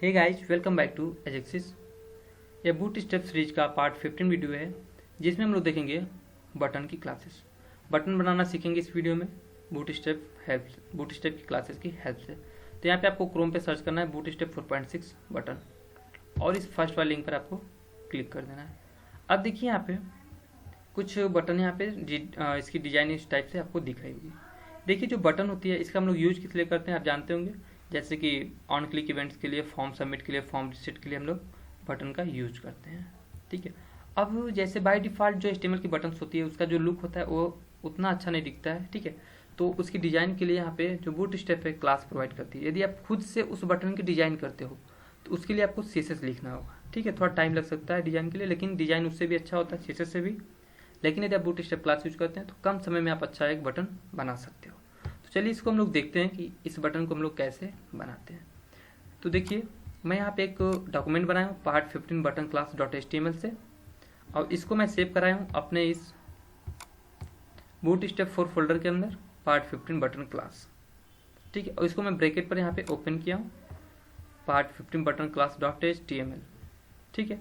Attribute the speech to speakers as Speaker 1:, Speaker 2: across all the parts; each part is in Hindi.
Speaker 1: Hey guys, welcome back to Ajexis. यह बूट स्टेप सीरीज का पार्ट 15 वीडियो है, जिसमें हम लोग देखेंगे बटन की क्लासेस। बटन बनाना सीखेंगे इस वीडियो में बूट स्टेप की क्लासेस की हेल्प से। तो यहाँ पे आपको क्रोम पे सर्च करना है बूट स्टेप 4.6 बटन, और इस फर्स्ट वाले लिंक पर आपको क्लिक कर देना है। अब देखिए यहाँ पे कुछ बटन यहाँ पे इसकी डिजाइन इस टाइप से आपको दिख रही होगी। देखिए जो बटन होती है इसका हम लोग यूज किस लिए करते हैं आप जानते होंगे, जैसे कि ऑन क्लिक इवेंट्स के लिए, फॉर्म सबमिट के लिए, फॉर्म रिसेट के लिए हम लोग बटन का यूज करते हैं। ठीक है, अब जैसे बाय डिफ़ॉल्ट जो HTML की बटन्स होती है उसका जो लुक होता है वो उतना अच्छा नहीं दिखता है। ठीक है, तो उसकी डिज़ाइन के लिए यहाँ पे जो बूट स्टेप है क्लास प्रोवाइड करती है। यदि आप खुद से उस बटन की डिज़ाइन करते हो तो उसके लिए आपको CSS लिखना होगा। ठीक है, थोड़ा टाइम लग सकता है डिज़ाइन के लिए, लेकिन डिज़ाइन उससे भी अच्छा होता है CSS से भी। लेकिन यदि आप बूट स्टेप क्लास यूज करते हैं तो कम समय में आप अच्छा एक बटन बना सकते हो। तो चलिए इसको हम लोग देखते हैं कि इस बटन को हम लोग कैसे बनाते हैं। तो देखिए मैं यहाँ पे एक डॉक्यूमेंट बनाया हूँ पार्ट 15 बटन क्लास .html से, और इसको मैं सेव कराया हूँ अपने इस बूट स्टेप 4 फोल्डर के अंदर पार्ट 15 बटन क्लास। ठीक है, और इसको मैं ब्रैकेट पर यहाँ पे ओपन किया हूँ पार्ट 15 बटन क्लास .html। ठीक है,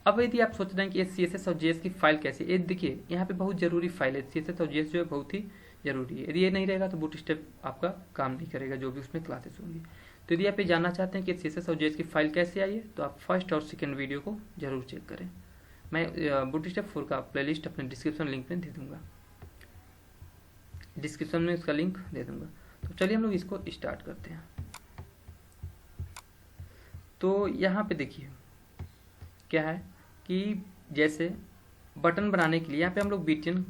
Speaker 1: अब यदि आप सोच रहे हैं कि ये CSS और JS की फाइल कैसे, ये देखिए यहाँ पे बहुत जरूरी फाइल है। CSS और JS जो है बहुत ही जरूरी है। यदि ये नहीं रहेगा तो बूट स्टेप आपका काम नहीं करेगा, जो भी उसमें क्लासेस होंगी। तो यदि आप ये जानना चाहते हैं कि CSS और JS की फाइल कैसे आई है तो आप फर्स्ट और सेकंड वीडियो को जरूर चेक करें। मैं बूट स्टेप 4 का प्लेलिस्ट अपने डिस्क्रिप्शन लिंक में दे दूंगा, डिस्क्रिप्शन में उसका लिंक दे दूंगा। तो चलिए हम लोग इसको स्टार्ट करते हैं। तो यहाँ पे देखिए क्या है कि जैसे बटन बनाने के लिए यहाँ पे हम लोग BTN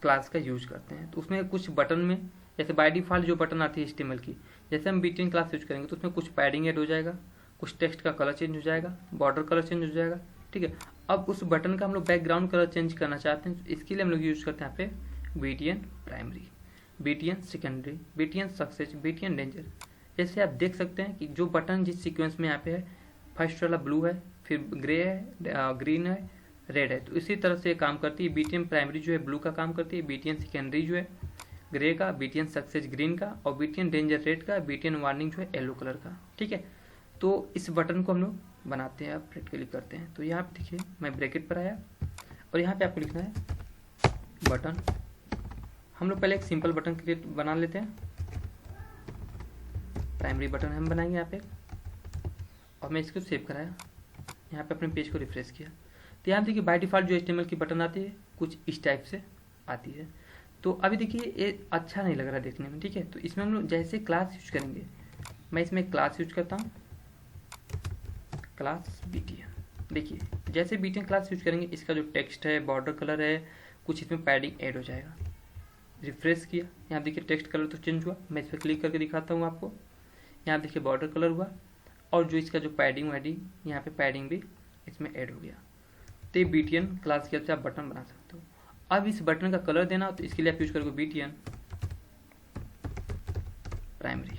Speaker 1: क्लास का यूज करते हैं। तो उसमें कुछ बटन में जैसे बाय डिफ़ॉल्ट जो बटन आती है HTML की, जैसे हम BTN क्लास यूज करेंगे तो उसमें कुछ पैडिंग ऐड हो जाएगा, कुछ टेक्स्ट का कलर चेंज हो जाएगा, बॉर्डर कलर चेंज हो जाएगा। ठीक है, अब उस बटन का हम लोग बैकग्राउंड कलर चेंज करना चाहते हैं, तो इसके लिए हम लोग यूज करते हैं यहाँ पे BTN primary, BTN secondary, BTN success, BTN danger. जैसे आप देख सकते हैं कि जो बटन जिस सीक्वेंस में यहाँ पे है, फर्स्ट वाला ब्लू है, फिर ग्रे है, ग्रीन है, रेड है, तो इसी तरह से काम करती है। BTN प्राइमरी जो है ब्लू का काम करती है, BTN सेकेंडरी जो है ग्रे का, BTN सक्सेस ग्रीन का, और BTN डेंजर रेड का, BTN वार्निंग जो है येलो कलर का। ठीक है, तो इस बटन को हम लोग बनाते हैं, आप राइट क्लिक करते हैं। तो यहाँ पे देखिए मैं ब्रैकेट पर आया और यहाँ पे आपको लिखना है बटन। हम लोग पहले एक सिंपल बटन क्रिएट बना लेते हैं, प्राइमरी बटन हम बनाएंगे यहाँ पे, और मैं इसको सेव कराया, यहाँ पे अपने पेज को रिफ्रेश किया। तो यहाँ देखिए बाय डिफ़ॉल्ट जो HTML की बटन आती है कुछ इस टाइप से आती है। तो अभी देखिए ये अच्छा नहीं लग रहा देखने में। ठीक है, तो इसमें हम लोग जैसे क्लास यूज करेंगे, मैं इसमें क्लास यूज करता हूँ, क्लास BTN। देखिए जैसे BTN क्लास यूज करेंगे, इसका जो टेक्स्ट है, बॉर्डर कलर है, कुछ इसमें पैडिंग ऐड हो जाएगा। रिफ्रेश किया, यहाँ देखिए टेक्स्ट कलर तो चेंज हुआ, मैं इस पर क्लिक करके दिखाता हूँ आपको। यहाँ देखिए बॉर्डर कलर हुआ, और जो इसका जो पैडिंग वैडिंग यहाँ पे पैडिंग भी इसमें ऐड हो गया। तो ये BTN क्लास की हेल्प से आप बटन बना सकते हो। अब इस बटन का कलर देना हो तो इसके लिए आप यूज करोगे BTN प्राइमरी।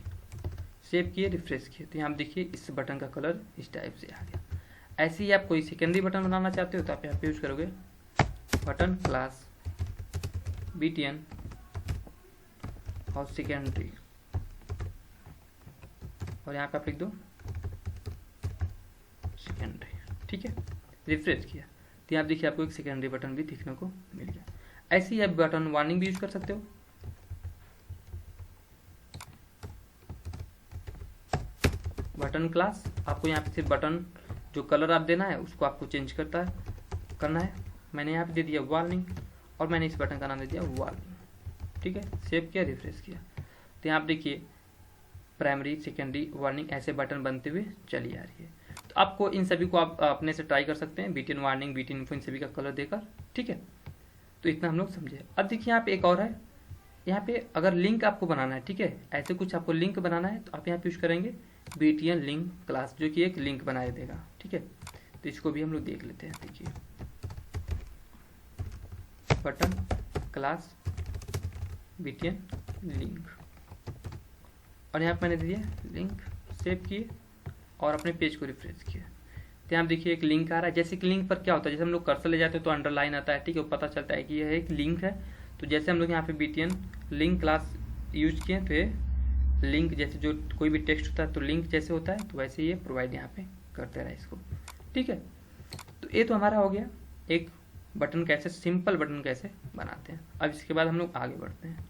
Speaker 1: सेव किए, रिफ्रेश किए, तो यहाँ देखिए इस बटन का कलर इस टाइप से आ गया। ऐसे ही आप कोई सेकेंडरी बटन बनाना चाहते हो तो आप यहाँ पे यूज करोगे बटन क्लास BTN और सेकेंडरी, और यहाँ पे आप लिख दो सेकेंडरी। ठीक है, रिफ्रेश किया तो यहाँ देखिए आपको एक सेकेंडरी बटन भी दिखने को मिल गया। ऐसे ही आप बटन वार्निंग भी यूज कर सकते हो। बटन क्लास आपको यहाँ पे सिर्फ बटन जो कलर आप देना है उसको आपको चेंज करना है। मैंने यहाँ पे दे दिया वार्निंग, और मैंने इस बटन का नाम दे दिया वार्निंग। ठीक है, सेव किया, रिफ्रेश किया, तो यहाँ आप देखिए प्राइमरी, सेकेंडरी, वार्निंग ऐसे बटन बनते हुए चली आ रही है। तो आपको इन सभी को आप अपने से ट्राई कर सकते हैं, BTN वार्निंग, BTN इन्फो, इन सभी का कलर देकर। ठीक है, तो इतना हम लोग समझे। अब देखिए यहाँ पे एक और है, यहाँ पे अगर लिंक आपको बनाना है, ठीक है, ऐसे कुछ आपको लिंक बनाना है तो आप यहाँ पे यूज करेंगे BTN लिंक क्लास, जो कि एक लिंक बनाए देगा। ठीक है, तो इसको भी हम लोग देख लेते हैं। देखिए बटन क्लास BTN लिंक, और यहाँ पे मैंने दे दिया लिंक, सेव किए और अपने पेज को रिफ्रेश किया। तो यहाँ देखिए एक लिंक आ रहा है। जैसे कि लिंक पर क्या होता है, जैसे हम लोग कर्सर ले जाते हैं तो अंडरलाइन आता है। ठीक है, पता चलता है कि यह एक लिंक है। तो जैसे हम लोग यहाँ पे BTN लिंक क्लास यूज किए तो ये लिंक जैसे जो कोई भी टेक्स्ट होता है तो लिंक जैसे होता है तो वैसे ये प्रोवाइड यहाँ पे करते रहा इसको। ठीक है, तो ये तो हमारा हो गया एक बटन कैसे, सिंपल बटन कैसे बनाते हैं। अब इसके बाद हम लोग आगे बढ़ते हैं।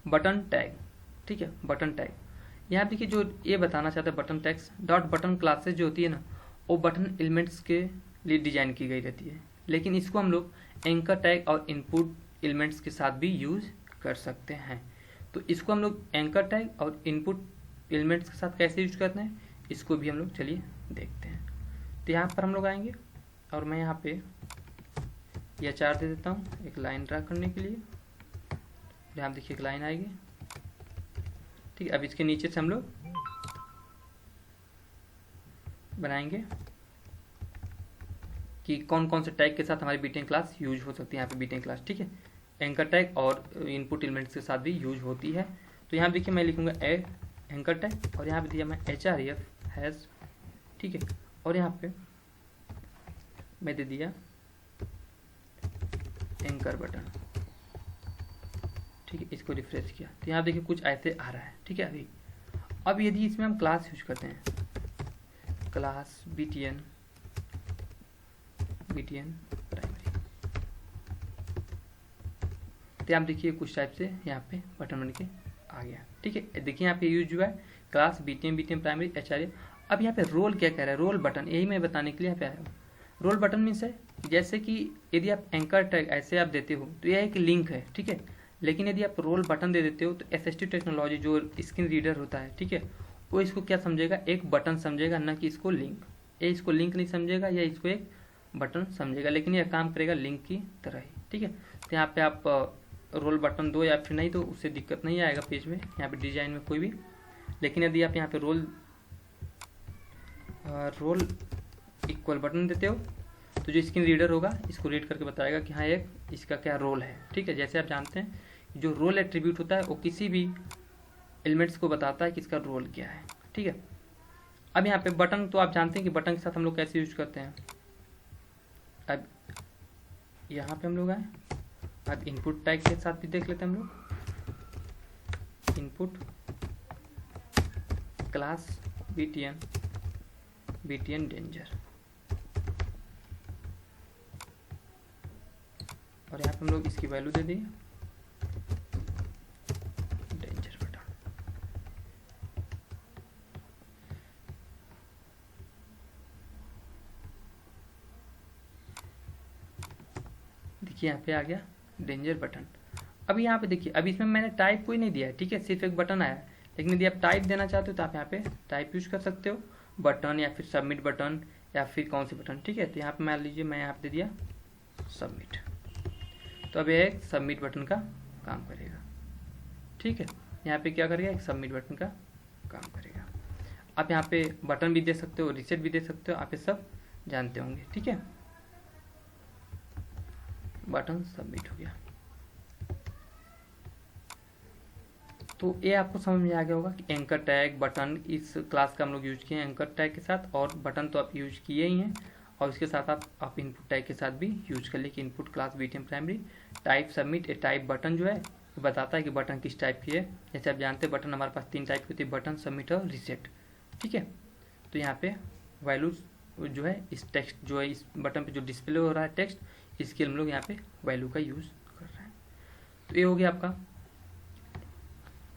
Speaker 1: Button tag. ठीक है, बटन टैग यहाँ देखिए जो ये बताना चाहता है button tags dot button classes जो होती है ना वो बटन एलिमेंट्स के लिए डिजाइन की गई रहती है, लेकिन इसको हम लोग एंकर टैग और इनपुट एलिमेंट्स के साथ भी यूज कर सकते हैं। तो इसको हम लोग एंकर टैग और इनपुट एलिमेंट्स के साथ कैसे यूज करते हैं इसको भी हम लोग चलिए देखते हैं। तो यहाँ पर हम लोग आएंगे और मैं यहाँ पे यह 4 दे देता हूँ एक लाइन ड्रा करने के लिए। यहाँ देखिए एक लाइन आएगी। ठीक है, अब इसके नीचे से हम लोग बनाएंगे कि कौन कौन से टैग के साथ हमारी बीटेन क्लास यूज हो सकती है। यहाँ पे बीटेन क्लास ठीक है एंकर टैग और इनपुट एलिमेंट्स के साथ भी यूज होती है। तो यहाँ देखिए मैं लिखूंगा एंकर टैग और यहाँ पे दिया मैं href हैज। ठीक है, और यहाँ पे मैं दे दिया एंकर बटन। ठीक है, इसको रिफ्रेश किया तो यहाँ देखिए कुछ ऐसे आ रहा है। ठीक है, अभी अब यदि इसमें हम क्लास यूज करते हैं क्लास btn प्राइमरी, तो आप देखिए कुछ टाइप से यहाँ पे बटन बन के आ गया। ठीक है, देखिए यहाँ पे यूज हुआ है क्लास btn प्राइमरी href। अब यहाँ पे रोल क्या कह रहा है, रोल बटन, यही मैं बताने के लिए यहाँ पे आया हूँ। रोल बटन मीन्स है जैसे कि यदि आप एंकर टैग ऐसे आप देते हो तो यह एक लिंक है। ठीक है, लेकिन यदि आप रोल बटन दे देते हो तो एसएसटी टेक्नोलॉजी जो स्क्रीन रीडर होता है ठीक है वो इसको क्या समझेगा, एक बटन समझेगा, ना कि इसको लिंक। ये इसको लिंक नहीं समझेगा या इसको एक बटन समझेगा, लेकिन यह काम करेगा लिंक की तरह ही। ठीक है, तो यहाँ पे आप रोल बटन दो या फिर नहीं तो उससे दिक्कत नहीं आएगा पेज में, यहाँ पे डिजाइन में कोई भी। लेकिन यदि आप यहाँ पे रोल इक्वल बटन देते हो तो जो स्क्रीन रीडर होगा इसको रीड करके बताएगा कि हाँ एक इसका क्या रोल है। ठीक है, जैसे आप जानते हैं जो रोल एट्रीब्यूट होता है वो किसी भी एलिमेंट्स को बताता है कि इसका रोल क्या है। ठीक है, अब यहाँ पे बटन तो आप जानते हैं कि बटन के साथ हम लोग कैसे यूज करते हैं। अब यहाँ पे हम लोग आए, अब इनपुट टैग के साथ भी देख लेते हैं हम लोग। इनपुट क्लास btn डेंजर, और यहाँ पे हम लोग इसकी वैल्यू दे दी डेंजर बटन। देखिए यहाँ पे आ गया डेंजर बटन। अब यहाँ पे देखिए अभी इसमें मैंने टाइप कोई नहीं दिया है। ठीक है, सिर्फ एक बटन आया है, लेकिन यदि आप टाइप देना चाहते हो तो आप यहाँ पे टाइप यूज कर सकते हो, बटन या फिर सबमिट बटन या फिर कौन सी बटन। ठीक है, तो यहाँ पे मान लीजिए मैं यहाँ पे दे दिया सबमिट, तो अब एक सबमिट बटन का काम करेगा। ठीक है, यहाँ पे क्या करेगा, एक सबमिट बटन का काम करेगा। आप यहाँ पे बटन भी दे सकते हो, रिसेट भी दे सकते हो, आप ये सब जानते होंगे। ठीक है, बटन सबमिट हो गया। तो ये आपको समझ में आ गया होगा कि एंकर टैग बटन इस क्लास का हम लोग यूज किए हैं एंकर टैग के साथ, और बटन तो आप यूज किए ही हैं, और इसके साथ आप इनपुट टैग के साथ भी यूज कर लिए कि input class btn primary type submit. Type button जो है वो बताता है कि बटन किस टाइप की है। जैसे आप जानते हैं बटन हमारे पास 3 टाइप की होती है, बटन, सबमिट और रिसेट। ठीक है, तो यहाँ पे वैल्यूज जो है इस टेक्स्ट जो है इस बटन पे जो डिस्प्ले हो रहा है टेक्स्ट, इसके हम लोग यहाँ पे वैल्यू का यूज कर रहे हैं। तो ये हो गया आपका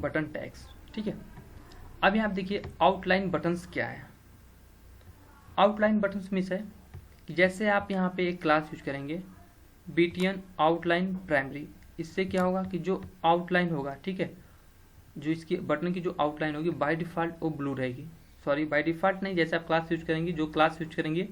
Speaker 1: बटन टैग्स। ठीक है, अब यहाँ देखिए आउटलाइन बटन्स क्या है। आउटलाइन बटन्स मीन्स है कि जैसे आप यहाँ पे एक क्लास यूज करेंगे btn आउटलाइन प्राइमरी, इससे क्या होगा कि जो आउटलाइन होगा, ठीक है, जो इसकी बटन की जो आउटलाइन होगी बाय डिफॉल्ट वो ब्लू रहेगी। सॉरी, बाय डिफॉल्ट नहीं, जैसे आप क्लास यूज करेंगे, जो क्लास यूज करेंगे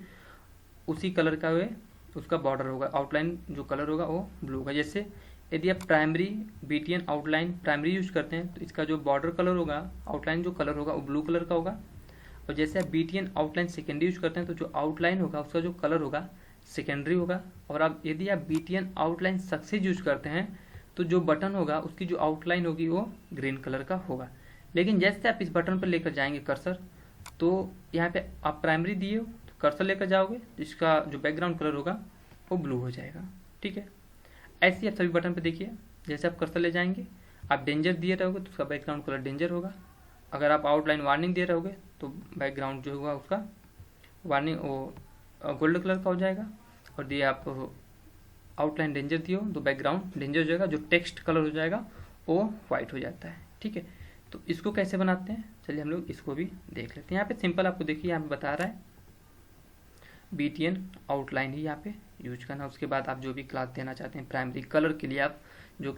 Speaker 1: उसी कलर का वे उसका बॉर्डर होगा, आउटलाइन जो कलर होगा वो ब्लू होगा। जैसे यदि आप primary btn outline primary use करते हैं तो इसका जो बॉर्डर कलर होगा, आउटलाइन जो कलर होगा वो ब्लू कलर का होगा। और जैसे आप btn आउटलाइन सेकेंडरी यूज करते हैं तो जो आउटलाइन होगा उसका जो कलर होगा सेकेंडरी होगा। और अब यदि आप btn आउटलाइन सक्सेस यूज करते हैं तो जो बटन होगा उसकी जो आउटलाइन होगी वो ग्रीन कलर का होगा। लेकिन जैसे आप इस बटन पर लेकर जाएंगे कर्सर, तो यहाँ पे आप प्राइमरी दिए हो तो कर्सर लेकर जाओगे, जिसका जो बैकग्राउंड कलर होगा वो ब्लू हो जाएगा। ठीक है, ऐसे ही आप सभी बटन पे देखिए, जैसे आप कर्सर ले जाएंगे, आप डेंजर दिए रहोगे तो उसका बैकग्राउंड कलर डेंजर होगा। अगर आप आउटलाइन वार्निंग दे रहोगे तो बैकग्राउंड जो होगा उसका वार्निंग वो गोल्ड कलर का हो जाएगा। और दिए आप आउटलाइन डेंजर दिए हो तो बैकग्राउंड डेंजर हो जाएगा, जो टेक्स्ट कलर हो जाएगा वो वाइट हो जाता है। ठीक है, तो इसको कैसे बनाते हैं, चलिए हम लोग इसको भी देख लेते हैं। यहाँ पे सिंपल आपको देखिए यहाँ पे बता रहा है BTN आउटलाइन ही यहाँ पे यूज करना। उसके बाद आप जो भी क्लास देना चाहते हैं प्राइमरी कलर के लिए, आप जो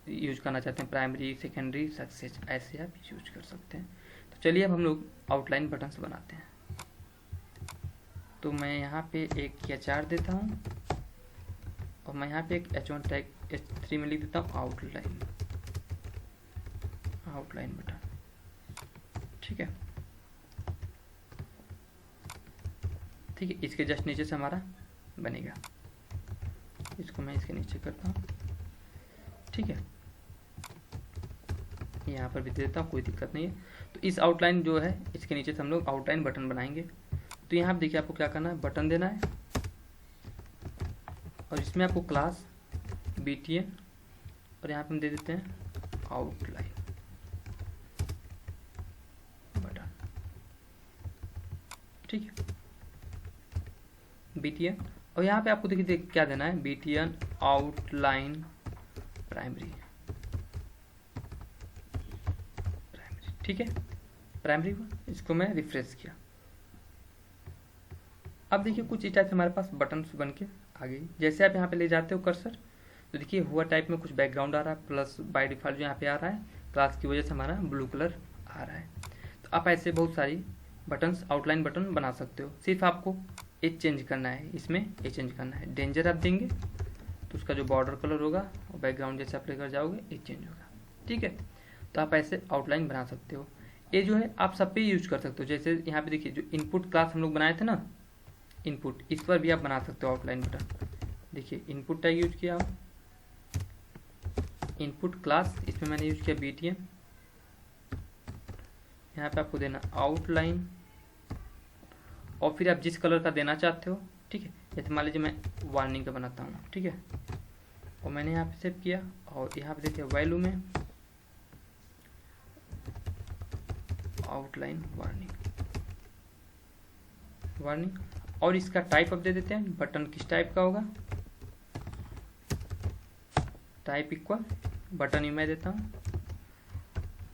Speaker 1: यूज करना चाहते हैं प्राइमरी सेकेंडरी सक्सेस, ऐसे आप यूज कर सकते हैं। तो चलिए अब हम लोग आउटलाइन बटन्स बनाते हैं। तो मैं यहाँ पे एक H4 देता हूँ और मैं यहाँ पे एक H1 टैग H3 में लिख देता हूँ आउटलाइन बटन। ठीक है, ठीक है, इसके जस्ट नीचे से हमारा बनेगा। इसको मैं इसके नीचे करता हूँ। ठीक है, यहाँ पर भी देता हूँ, कोई दिक्कत नहीं है। तो इस आउटलाइन जो है इसके नीचे से हम लोग आउटलाइन बटन बनाएंगे। तो यहाँ पर देखिए आपको क्या करना है, बटन देना है और इसमें आपको क्लास BTN और यहाँ पे हम दे देते हैं आउटलाइन बटन। ठीक है, BTN और यहाँ पे आपको देखिए क्या देना है, BTN आउटलाइन प्राइमरी। ठीक है, प्राइमरी को इसको मैं रिफ्रेश किया। अब देखिए कुछ इस टाइप से हमारे पास बटन्स बन के आ गई। जैसे आप यहाँ पे ले जाते हो कर्सर तो देखिए हुआ टाइप में कुछ बैकग्राउंड आ रहा है, प्लस बाय डिफॉल्ट जो यहाँ पे आ रहा है क्लास की वजह से हमारा ब्लू कलर आ रहा है। तो आप ऐसे बहुत सारी बटन्स आउटलाइन बटन बना सकते हो। सिर्फ आपको ये चेंज करना है, इसमें ये चेंज करना है। डेंजर आप देंगे तो उसका जो बॉर्डर कलर होगा और बैकग्राउंड जैसे आप लेकर जाओगे ये चेंज होगा। ठीक है, तो आप ऐसे आउटलाइन बना सकते हो। ये जो है आप सब पे यूज कर सकते हो। जैसे यहाँ पे देखिए जो इनपुट क्लास हम लोग बनाए थे ना, इनपुट, इस पर भी आप बना सकते हो आउटलाइन बटन। देखिए इनपुट टैग यूज किया, इनपुट क्लास, इसमें मैंने यूज किया BTN। यहाँ पे आपको देना आउटलाइन और फिर आप जिस कलर का देना चाहते हो। ठीक है, जैसे मान लीजिए मैं वार्निंग का बनाता हूँ। ठीक है, और मैंने यहाँ पे सेव किया और यहाँ पे देखिए वैल्यू में आउटलाइन वार्निंग और इसका टाइप अब दे देते हैं। बटन किस टाइप का होगा, टाइप इक्वल बटन ही मैं देता हूँ।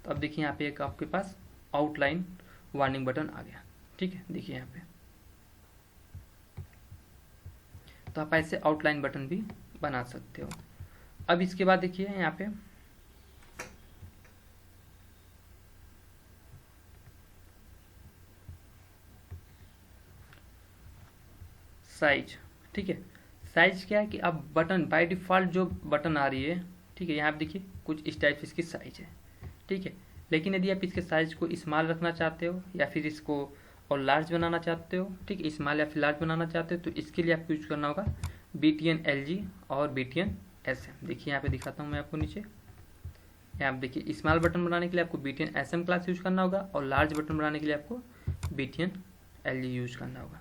Speaker 1: तो अब देखिए यहाँ पे एक आपके पास आउटलाइन वार्निंग बटन आ गया। ठीक है, देखिए यहाँ पे। तो आप ऐसे आउटलाइन बटन भी बना सकते हो। अब इसके बाद देखिए यहाँ पे साइज। ठीक है, साइज क्या है कि अब बटन बाय डिफॉल्ट जो बटन आ रही है, ठीक है, यहाँ पे देखिए कुछ इस टाइप से इसकी साइज है। ठीक है, लेकिन यदि आप इसके साइज को स्मॉल रखना चाहते हो या फिर इसको और लार्ज बनाना चाहते हो, ठीक है, स्मॉल या फिर लार्ज बनाना चाहते हो, तो इसके लिए आपको यूज करना होगा BTN LG और BTN SM। देखिए यहाँ पे दिखाता हूँ मैं आपको नीचे। यहाँ पे देखिए स्मॉल बटन बनाने के लिए आपको BTN SM क्लास यूज करना होगा और लार्ज बटन बनाने के लिए आपको BTN LG यूज करना होगा।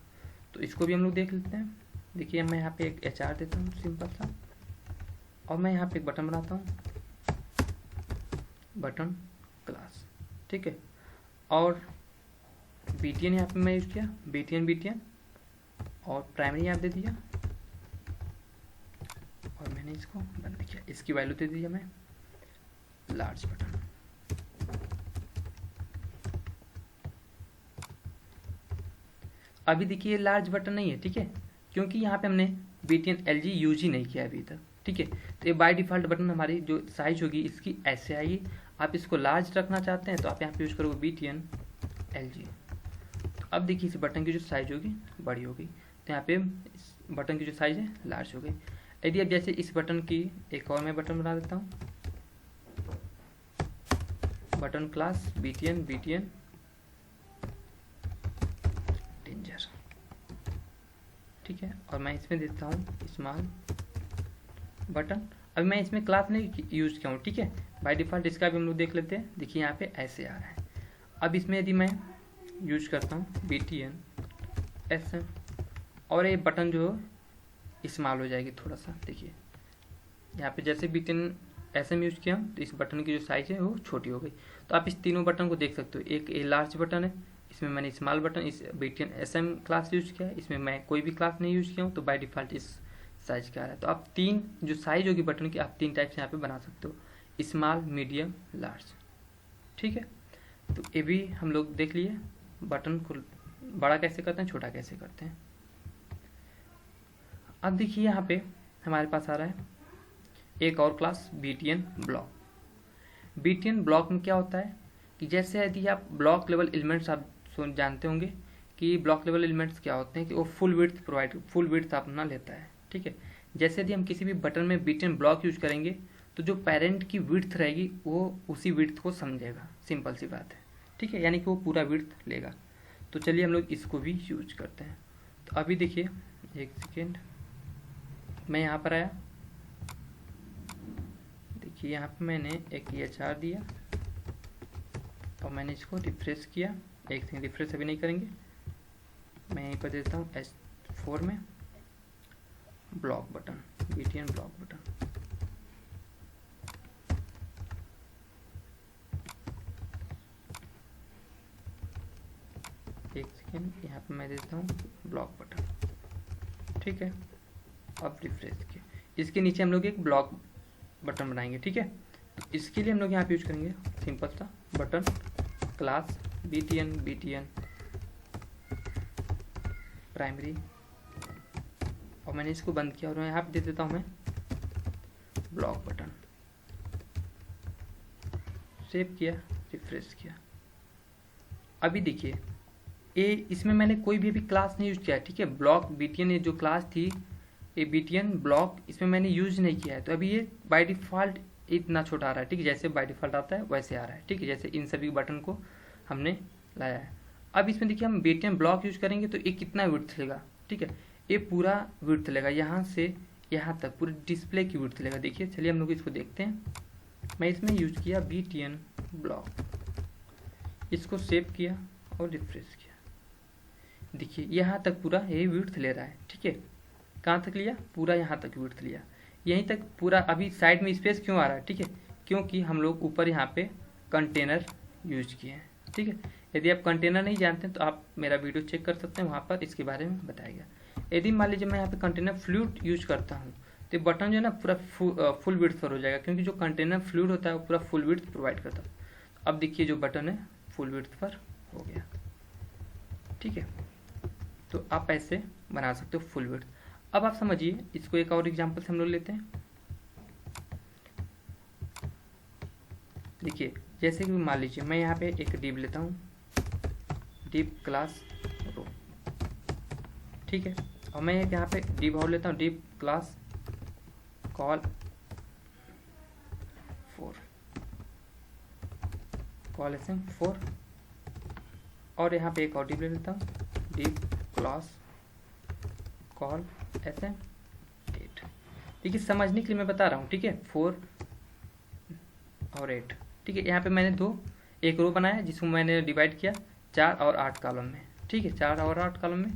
Speaker 1: तो इसको भी हम लोग देख लेते हैं। देखिए मैं यहाँ पे एक HR देता हूँ सिंपल सा और मैं यहाँ पे एक बटन बनाता हूँ, बटन क्लास। ठीक है, और BTN यहाँ पे मैं यूज किया, BTN और प्राइमरी यहाँ दे दिया और मैंने इसको बंद किया। इसकी वैल्यू दे दिया मैं लार्ज बटन। अभी देखिए लार्ज बटन नहीं है। ठीक है, क्योंकि यहाँ पे हमने BTN LG यूज ही नहीं किया अभी तक। ठीक है, तो ये बाय डिफॉल्ट बटन हमारी जो साइज होगी इसकी ऐसे आएगी। आप इसको लार्ज रखना चाहते हैं तो आप यहाँ पे यूज करोगे BTN LG। तो अब देखिए इस बटन की जो साइज होगी बड़ी होगी, तो यहाँ पे इस बटन की जो साइज है लार्ज हो गई। यदि अब जैसे इस बटन की एक और मैं बटन बना देता हूँ, बटन क्लास BTN डेंजर। ठीक है, और मैं इसमें देता हूँ स्मॉल बटन। अभी मैं इसमें क्लास नहीं यूज किया हूँ। ठीक है, बाय डिफॉल्ट इसका भी हम लोग देख लेते हैं। देखिए यहाँ पे ऐसे आ रहा है। अब इसमें यदि मैं यूज करता हूँ BTN SM और ये बटन जो स्मॉल हो जाएगी थोड़ा सा। देखिए यहाँ पे जैसे BTN SM यूज किया हूँ तो इस बटन की जो साइज़ है वो छोटी हो गई। तो आप इस तीनों बटन को देख सकते हो। एक ए लार्ज बटन है, इसमें मैंने स्मॉल बटन इस BTN SM क्लास यूज किया है, इसमें मैं कोई भी क्लास नहीं यूज किया हूँ, तो बाय डिफ़ॉल्ट इस साइज का आ रहा है। तो आप तीन जो साइज होगी बटन की, आप तीन टाइप से यहाँ पे बना सकते हो, स्मॉल, मीडियम, लार्ज। ठीक है, तो ये भी हम लोग देख लिए बटन को बड़ा कैसे करते हैं, छोटा कैसे करते हैं। अब देखिए यहाँ पे हमारे पास आ रहा है एक और class BTN block. BTN block में क्या होता है कि जैसे यदि आप ब्लॉक लेवल एलिमेंट्स आप जानते होंगे कि ब्लॉक लेवल एलिमेंट्स क्या होते हैं कि वो फुल विड्थ अपना लेता है। ठीक है, जैसे यदि हम किसी भी बटन में BTN ब्लॉक यूज करेंगे तो जो पेरेंट की विड्थ रहेगी वो उसी विड्थ को समझेगा, सिंपल सी बात है। ठीक है, यानी कि वो पूरा विड्थ लेगा। तो चलिए हम लोग इसको भी यूज करते हैं। तो अभी देखिए, एक सेकेंड, मैं यहाँ पर आया, देखिए यहाँ पे मैंने एक EHR दिया और मैंने इसको रिफ्रेश किया। एक सेकेंड, रिफ्रेश अभी नहीं करेंगे, मैं यहीं पर देता हूँ S4 में block button, BTN block button. एक सेकेंड, यहाँ पे मैं देता हूँ ब्लॉक बटन। ठीक है, अब रिफ्रेश किया। इसके नीचे हम लोग एक ब्लॉक बटन बनाएंगे। ठीक है, तो इसके लिए हम लोग यहाँ पे यूज करेंगे सिंपल सा बटन क्लास BTN प्राइमरी, और मैंने इसको बंद किया और यहाँ पे दे देता हूँ मैं ब्लॉक बटन। सेव किया, रिफ्रेश किया। अभी देखिए इसमें मैंने कोई भी क्लास नहीं यूज किया है। ठीक है, ब्लॉक BTN ये जो क्लास थी, ये BTN ब्लॉक, इसमें मैंने यूज नहीं किया है। तो अभी ये बाय डिफ़ॉल्ट इतना छोटा आ रहा है। ठीक है, जैसे बाय डिफ़ॉल्ट आता है वैसे आ रहा है। ठीक है, जैसे इन सभी बटन को हमने लाया है। अब इसमें देखिए हम BTN ब्लॉक यूज करेंगे तो ये कितना विड्थ लेगा। ठीक है, ये पूरा विड्थ लेगा, यहाँ से यहाँ तक पूरे डिस्प्ले की विड्थ लेगा। देखिए, चलिए हम लोग इसको देखते हैं। मैं इसमें यूज किया BTN ब्लॉक, इसको सेव किया और रिफ्रेश किया। देखिए यहाँ तक पूरा ये विड्थ ले रहा है। ठीक है, कहाँ तक लिया, पूरा यहाँ तक विड्थ लिया, यहीं तक पूरा। अभी साइड में स्पेस क्यों आ रहा है, ठीक है, क्योंकि हम लोग ऊपर यहाँ पे कंटेनर यूज किए हैं। ठीक है, यदि आप कंटेनर नहीं जानते हैं तो आप मेरा वीडियो चेक कर सकते हैं, वहाँ पर इसके बारे में बताया गया। यदि मान लीजिए मैं यहाँ पे कंटेनर फ्लूइड यूज करता हूँ तो बटन जो है ना पूरा फुल विड्थ पर हो जाएगा, क्योंकि जो कंटेनर फ्लूइड होता है वो पूरा फुल विड्थ प्रोवाइड करता है। अब देखिए जो बटन है फुल विड्थ पर हो गया। ठीक है, तो आप ऐसे बना सकते हो फुल विड्थ। अब आप समझिए इसको एक और एग्जांपल से हम लोग लेते हैं। देखिए जैसे कि मान लीजिए मैं यहाँ पे एक डिव लेता हूँ, डिव क्लास रो। ठीक है, और मैं यहाँ पे डिव और लेता हूँ, div class call 4, call SM4, और यहाँ पे एक और डिव ले लेता हूँ, डिव क्लास कॉल SM8। देखिए समझने के लिए मैं बता रहा हूँ। ठीक है, 4 और 8। ठीक है, यहाँ पे मैंने एक रो बनाया जिसको मैंने डिवाइड किया 4 और 8 कॉलम में। ठीक है, 4 और 8 कॉलम में।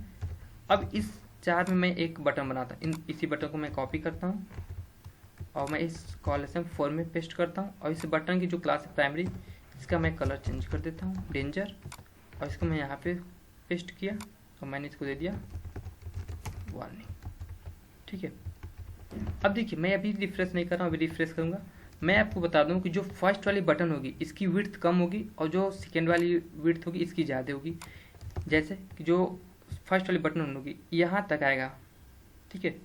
Speaker 1: अब इस 4 में मैं एक बटन बनाता हूँ, इसी बटन को मैं कॉपी करता हूँ और मैं इस कॉल SM4 में पेस्ट करता हूँ, और इस बटन की जो क्लास है प्राइमरी, इसका मैं कलर चेंज कर देता हूँ डेंजर, और इसको मैं यहाँ पे पेस्ट किया और मैंने इसको दे दिया वार्निंग। ठीक है, अब देखिए मैं अभी रिफ्रेश नहीं कर रहा हूँ, अभी रिफ्रेश करूँगा। मैं आपको बता दूं कि जो फर्स्ट वाली बटन होगी इसकी विड्थ कम होगी और जो सेकेंड वाली विड्थ होगी इसकी ज़्यादा होगी। जैसे कि जो फर्स्ट वाली बटन होगी यहाँ तक आएगा। ठीक है,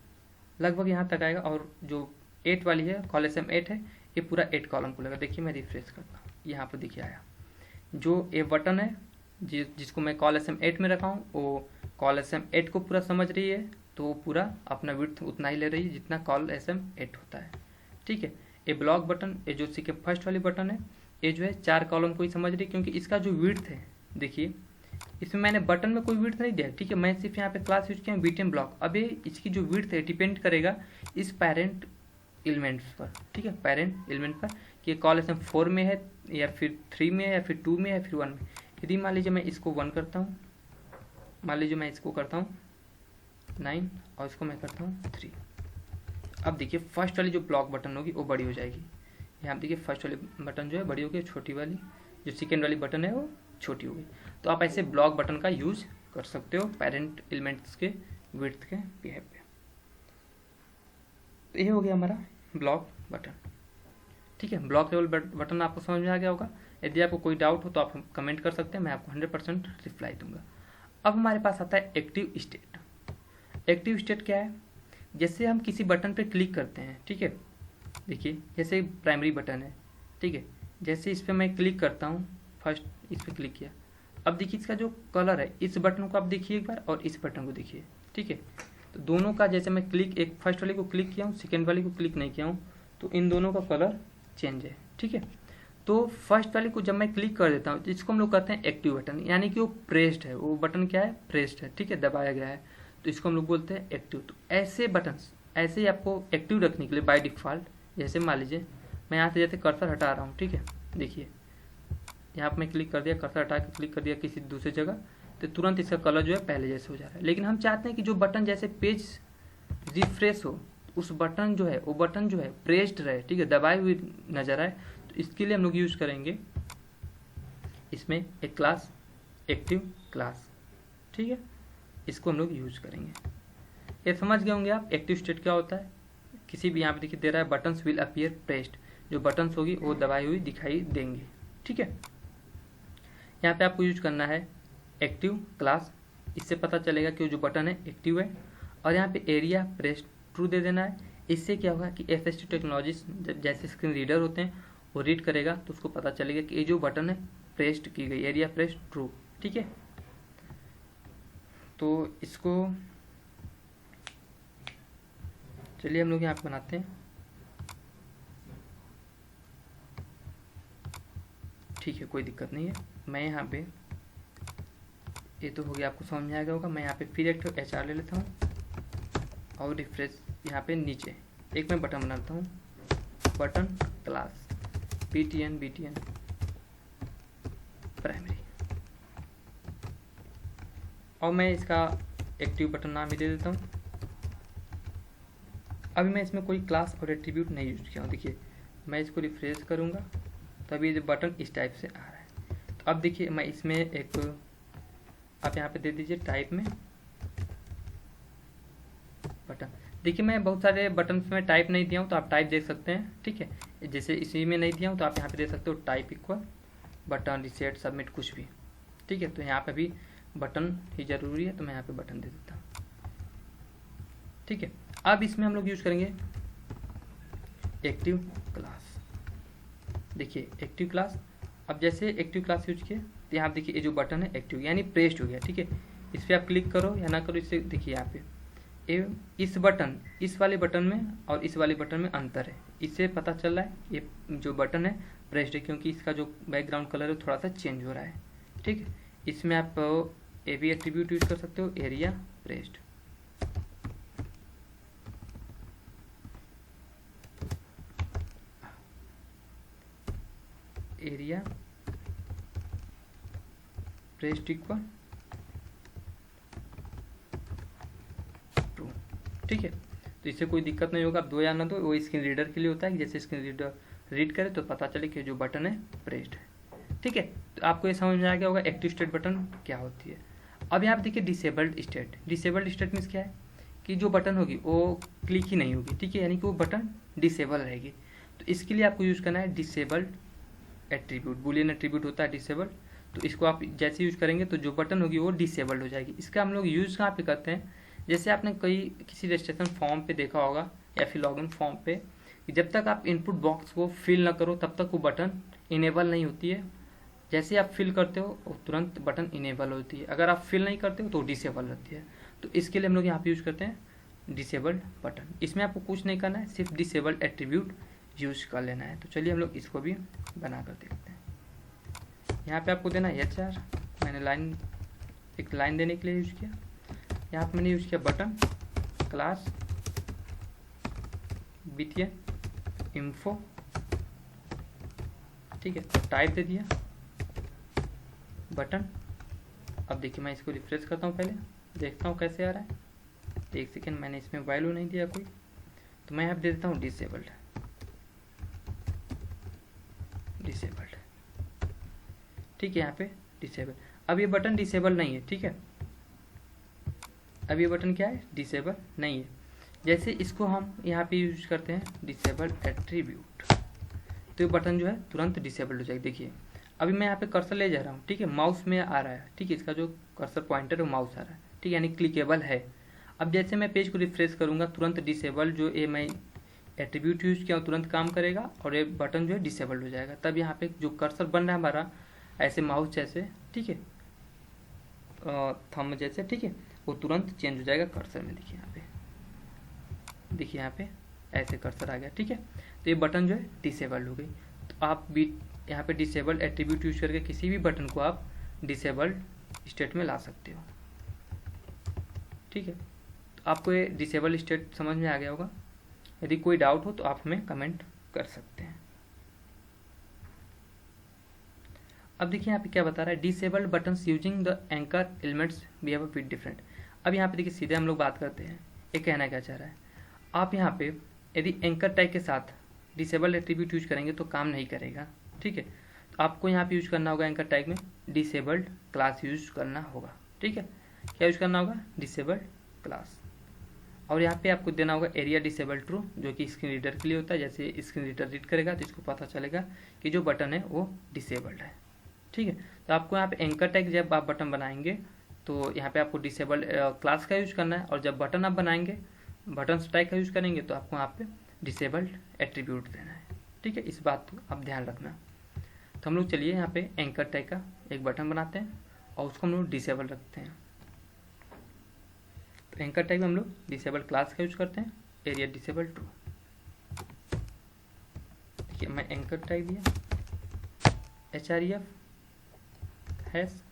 Speaker 1: लगभग यहाँ तक आएगा, और जो 8 वाली है कॉल SM8 है, ये पूरा 8 कॉलम को लेगा। देखिए मैं रिफ्रेश करता हूँ, यहाँ पर देखिए आया। जो ये बटन है जिसको मैं कॉल SM8 में रखा हूँ, वो कॉल SM8 को पूरा समझ रही है, तो वो पूरा अपना विड्थ उतना ही ले रही है जितना कॉल SM8 होता है। ठीक है, ये ब्लॉक बटन, ये जो सी के फर्स्ट वाली बटन है, ये जो है 4 कॉलम को ही समझ रही है, क्योंकि इसका जो विड्थ है, देखिए इसमें मैंने बटन में कोई विड्थ नहीं दिया। ठीक है, मैं सिर्फ यहाँ पे क्लास यूज किया BTN ब्लॉक। अब ये इसकी जो विड्थ है डिपेंड करेगा इस पेरेंट एलिमेंट्स पर। ठीक है, पेरेंट एलिमेंट पर कि कॉल SM4 में है या फिर 3 में है या फिर 2 में या फिर 1 में। यदि मान लीजिए मैं इसको 1 करता हूँ, मान लीजिए मैं इसको करता हूँ 9 और इसको मैं करता हूँ 3। अब देखिए फर्स्ट वाली जो ब्लॉक बटन होगी वो बड़ी हो जाएगी, यहाँ देखिए फर्स्ट वाली बटन जो है बड़ी हो गई, छोटी वाली जो सेकेंड वाली बटन है वो छोटी हो गई। तो आप ऐसे ब्लॉक बटन का यूज कर सकते हो पेरेंट एलिमेंट्स के विड्थ के बिहेव पे। तो ये हो गया हमारा ब्लॉक बटन। ठीक है, ब्लॉक लेवल बटन आपको समझ में आ गया होगा। यदि आपको कोई डाउट हो तो आप कमेंट कर सकते हैं, मैं आपको 100% रिप्लाई दूंगा। अब हमारे पास आता है एक्टिव स्टेट। एक्टिव स्टेट क्या है? जैसे हम किसी बटन पे क्लिक करते हैं, ठीक है, देखिए जैसे प्राइमरी बटन है, ठीक है, जैसे इस पर मैं क्लिक करता हूँ, फर्स्ट इस पर क्लिक किया, अब देखिए इसका जो कलर है, इस बटन को आप देखिए एक बार और इस बटन को देखिए, ठीक है। तो दोनों का जैसे मैं क्लिक, एक फर्स्ट वाले को क्लिक किया हूँ, सेकेंड वाले को क्लिक नहीं किया हूँ, तो इन दोनों का कलर चेंज है, ठीक है। तो फर्स्ट वाले को जब मैं क्लिक कर देता हूँ, इसको हम लोग कहते हैं एक्टिव बटन, यानी कि वो प्रेस्ड है, वो बटन क्या है, प्रेस्ड है, ठीक है, दबाया गया है, तो इसको हम लोग बोलते हैं एक्टिव। तो ऐसे बटन ऐसे ही आपको एक्टिव रखने के लिए बाय डिफ़ॉल्ट, जैसे मान लीजिए मैं यहाँ से जैसे कर्सर हटा रहा हूँ, ठीक है, देखिए यहाँ पर मैं क्लिक कर दिया, कर्सर हटा के क्लिक कर दिया किसी दूसरी जगह, तो तुरंत इसका कलर जो है पहले जैसे हो जा रहा है। लेकिन हम चाहते हैं कि जो बटन जैसे पेज रिफ्रेश हो, उस बटन जो है वो बटन जो है प्रेस्ड रहे, ठीक है, दबाई हुई नजर आए। तो इसके लिए हम लोग यूज करेंगे इसमें एक क्लास, एक्टिव क्लास, ठीक है, इसको हम लोग यूज करेंगे। ये समझ गए होंगे आप एक्टिव स्टेट क्या होता है। किसी भी यहाँ पे देखिए दे रहा है बटन्स विल अपीयर प्रेस्ड, जो बटन्स होगी वो दबाई हुई दिखाई देंगे, ठीक है। यहाँ पे आपको यूज करना है एक्टिव क्लास, इससे पता चलेगा कि जो बटन है एक्टिव है। और यहाँ पे एरिया प्रेस्ड ट्रू दे देना है। इससे क्या होगा कि FST टेक्नोलॉजीज जैसे स्क्रीन रीडर होते हैं वो रीड करेगा तो उसको पता चलेगा कि ये जो बटन है प्रेस्ड की गई, एरिया प्रेस्ड ट्रू, ठीक है। तो इसको चलिए हम लोग यहाँ पे बनाते हैं, ठीक है, कोई दिक्कत नहीं है। मैं यहाँ पे, ये तो हो गया, आपको समझ में आ गया होगा। मैं यहाँ पे फिर एक HR ले लेता हूँ और रिफ्रेश, यहाँ पे नीचे एक मैं बटन बनाता हूँ, बटन क्लास BTN प्राइमरी, और मैं इसका एक्टिव बटन नाम ही दे देता हूँ। अभी मैं इसमें कोई क्लास और एट्रीब्यूट नहीं यूज किया हूँ। देखिए मैं इसको रिफ्रेश करूँगा तो अभी ये बटन इस टाइप से आ रहा है। तो अब देखिए मैं इसमें एक, आप यहाँ पे दे दीजिए टाइप में बटन। देखिए मैं बहुत सारे बटन में टाइप नहीं दिया हूँ, तो आप टाइप देख सकते हैं, ठीक है। जैसे इसी में नहीं दिया हूँ तो आप यहाँ पे दे सकते हो type equal button reset submit कुछ भी, ठीक है। तो यहाँ पे भी बटन ही जरूरी है, तो मैं यहाँ पे बटन दे देता हूँ, ठीक है। अब इसमें हम लोग यूज करेंगे एक्टिव क्लास। देखिए एक्टिव क्लास, अब जैसे एक्टिव क्लास यूज किए तो यहाँ देखिए ये जो बटन है एक्टिव यानी प्रेस्ड हो गया, ठीक है। इस पर आप क्लिक करो या ना करो, इससे देखिए यहाँ पे इस बटन, इस वाले बटन में और इस वाले बटन में अंतर है, इससे पता चल रहा है ये जो बटन है प्रेस्ड है, क्योंकि इसका जो बैकग्राउंड कलर है थोड़ा सा चेंज हो रहा है, ठीक है। इसमें आप ये भी एट्रीब्यूट यूज कर सकते हो, area pressed, area pressed equal true, ठीक है। तो इससे कोई दिक्कत नहीं होगा, आप दो या ना दो, वो स्क्रीन रीडर के लिए होता है कि जैसे स्क्रीन रीडर रीड करे तो पता चले कि जो बटन है प्रेस्ड है, ठीक है। तो आपको ये समझ में आ गया होगा एक्टिव स्टेट बटन क्या होती है। अब यहाँ पे देखिए disabled state. Disabled state means क्या है कि जो बटन होगी वो क्लिक ही नहीं होगी, ठीक है, यानी कि वो बटन डिसेबल रहेगी। तो इसके लिए आपको यूज करना है डिसेबल्ड एट्रीब्यूट, बुलियन एट्रीब्यूट होता है डिसेबल्ड। तो इसको आप जैसे यूज करेंगे तो जो बटन होगी वो डिसेबल्ड हो जाएगी। इसका हम लोग यूज कहाँ पे करते हैं, जैसे आपने किसी रजिस्ट्रेशन फॉर्म पे देखा होगा या फिर लॉगिन फॉर्म पे, जब तक आप इनपुट बॉक्स को फिल ना करो तब तक वो बटन इनेबल नहीं होती है। जैसे आप फिल करते हो वो तुरंत बटन इनेबल होती है, अगर आप फिल नहीं करते हो तो डिसेबल रहती है। तो इसके लिए हम लोग यहाँ पे यूज करते हैं डिसेबल्ड बटन। इसमें आपको कुछ नहीं करना है, सिर्फ डिसेबल्ड एट्रीब्यूट यूज कर लेना है। तो चलिए हम लोग इसको भी बना कर देखते हैं। यहाँ पे आपको देना है HR, मैंने एक लाइन देने के लिए यूज किया। यहाँ पे मैंने यूज किया बटन क्लास BTN info, ठीक है। तो टाइप दे दिया बटन। अब देखिए मैं इसको रिफ्रेश करता हूँ, पहले देखता हूँ कैसे आ रहा है। एक सेकेंड, मैंने इसमें वैल्यू नहीं दिया कोई, तो मैं यहाँ पे दे देता हूँ डिसेबल्ड, ठीक है, यहाँ पे डिसेबल। अब ये बटन डिसेबल नहीं है, ठीक है, अब ये बटन क्या है, डिसेबल नहीं है। जैसे इसको हम यहाँ पे यूज करते हैं डिसेबल एट्रीब्यूट, तो ये बटन जो है तुरंत डिसेबल हो जाएगा। देखिए अभी मैं यहाँ पे कर्सर ले जा रहा हूँ, ठीक है, माउस में आ रहा है, ठीक है, इसका जो कर्सर पॉइंटर है वो माउस आ रहा है, ठीक है, यानी क्लिकेबल है। अब जैसे मैं पेज को रिफ्रेश करूँगा तुरंत डिसेबल जो ये मैं एट्रीब्यूट यूज किया तुरंत काम करेगा और ये बटन जो है डिसेबल हो जाएगा। तब यहाँ पे जो कर्सर बन रहा है हमारा ऐसे माउस जैसे, ठीक है, थंब जैसे, ठीक है, वो तुरंत चेंज हो जाएगा कर्सर में। देखिए यहाँ पे, देखिए यहाँ पे ऐसे कर्सर आ गया, ठीक है, तो ये बटन जो है डिसेबल हो गई। तो आप भी यहाँ पे डिसेबल एट्रीब्यूट यूज करके किसी भी बटन को आप डिसेबल स्टेट में ला सकते हो, ठीक है। तो आपको ये डिसेबल स्टेट समझ में आ गया होगा। यदि कोई डाउट हो तो आप हमें कमेंट कर सकते हैं। अब देखिए यहाँ पे क्या बता रहा है, disabled buttons using the anchor elements behave a bit different. अब यहाँ पे देखिए सीधे हम लोग बात करते हैं, ये कहना क्या चाह रहा है, आप यहाँ पे यदि एंकर टैग के साथ डिसेबल एट्रीब्यूट यूज करेंगे तो काम नहीं करेगा, ठीक है। तो आपको यहाँ पे यूज करना होगा एंकर टैग में डिसेबल्ड क्लास यूज करना होगा, ठीक है। क्या यूज करना होगा, डिसेबल्ड क्लास, और यहाँ पे आपको देना होगा एरिया डिसेबल ट्रू, जो कि स्क्रीन रीडर के लिए होता है। जैसे स्क्रीन रीडर रीड करेगा तो इसको पता चलेगा कि जो बटन है वो डिसेबल्ड है, ठीक है। तो आपको यहाँ पे एंकर टैग जब आप बटन बनाएंगे तो यहाँ पे आपको डिसेबल क्लास का यूज करना है, और जब बटन आप बनाएंगे बटन टैग का यूज करेंगे तो आपको यहाँ पे डिसेबल्ड एट्रीब्यूट देना है, ठीक है। इस बात को आप ध्यान रखना। तो हम लोग चलिए यहाँ पे एंकर टैग का एक बटन बनाते हैं और उसको हम लोग डिसेबल रखते हैं। तो एंकर टैग में हम लोग डिसेबल क्लास का यूज करते हैं, एरिया डिसेबल ट्रू। देखिए मैं एंकर टैग दिया href hash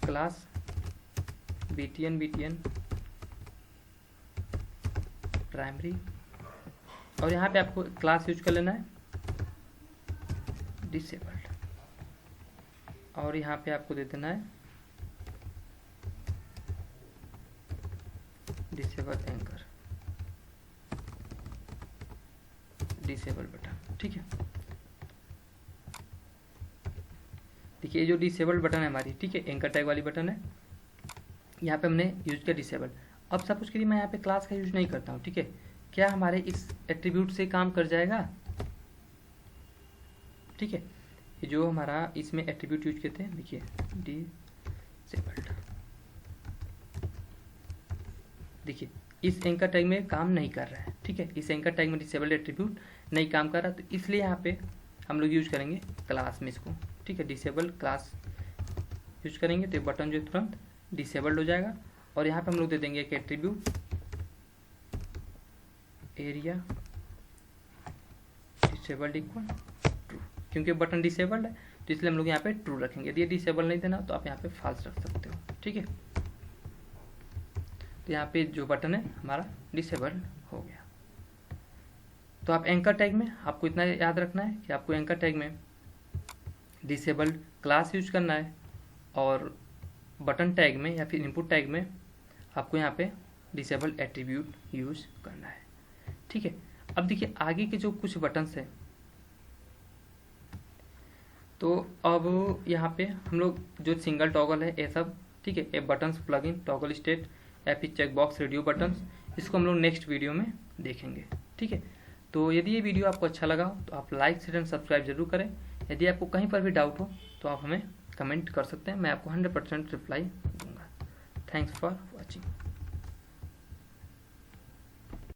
Speaker 1: class btn primary, और यहाँ पे आपको क्लास यूज कर लेना है डिसेबल्ड, और यहाँ पे आपको दे देना है डिसेबल एंकर डिसेबल बटन, ठीक है। देखिए ये जो डिसेबल बटन है हमारी, ठीक है, एंकर टैग वाली बटन है, यहाँ पे हमने यूज किया डिसेबल। अब सपोज करिए मैं यहाँ पे क्लास का यूज नहीं करता हूँ, ठीक है, क्या हमारे इस एट्रीब्यूट से काम कर जाएगा, ठीक है। ये जो हमारा इसमें एट्रीब्यूट यूज करते हैं, देखिए डिसेबल्ड, देखिए इस एंकर टैग में काम नहीं कर रहा है, ठीक है, इस एंकर टैग में डिसेबल्ड एट्रीब्यूट नहीं काम कर रहा, तो इसलिए यहाँ पे हम लोग यूज करेंगे क्लास में इसको, ठीक है, डिसेबल क्लास यूज करेंगे तो बटन जो तुरंत डिसेबल्ड हो जाएगा। और यहाँ पे हम लोग दे देंगे एक attribute area disabled equal true, क्योंकि बटन डिसेबल्ड है तो इसलिए हम लोग यहाँ पे ट्रू रखेंगे। यदि डिसेबल नहीं देना तो आप यहाँ पे फॉल्स रख सकते हो, ठीक है। तो यहाँ पे जो बटन है हमारा डिसेबल हो गया। तो आप एंकर टैग में आपको इतना याद रखना है कि आपको एंकर टैग में डिसेबल क्लास यूज करना है, और बटन टैग में या फिर इनपुट टैग में आपको यहाँ पे डिसेबल एट्रीब्यूट यूज करना है, ठीक है। अब देखिए आगे के जो कुछ बटन्स हैं, तो अब यहाँ पे हम लोग जो सिंगल टॉगल है ये सब, ठीक है, ये बटन्स प्लगइन टॉगल स्टेट या फिर चेक बॉक्स रेडियो बटन्स, इसको हम लोग नेक्स्ट वीडियो में देखेंगे, ठीक है। तो यदि ये वीडियो आपको अच्छा लगा हो तो आप लाइक शेयर एंड सब्सक्राइब जरूर करें। यदि आपको कहीं पर भी डाउट हो तो आप हमें कमेंट कर सकते हैं, मैं आपको 100% रिप्लाई दूंगा। Thanks for watching.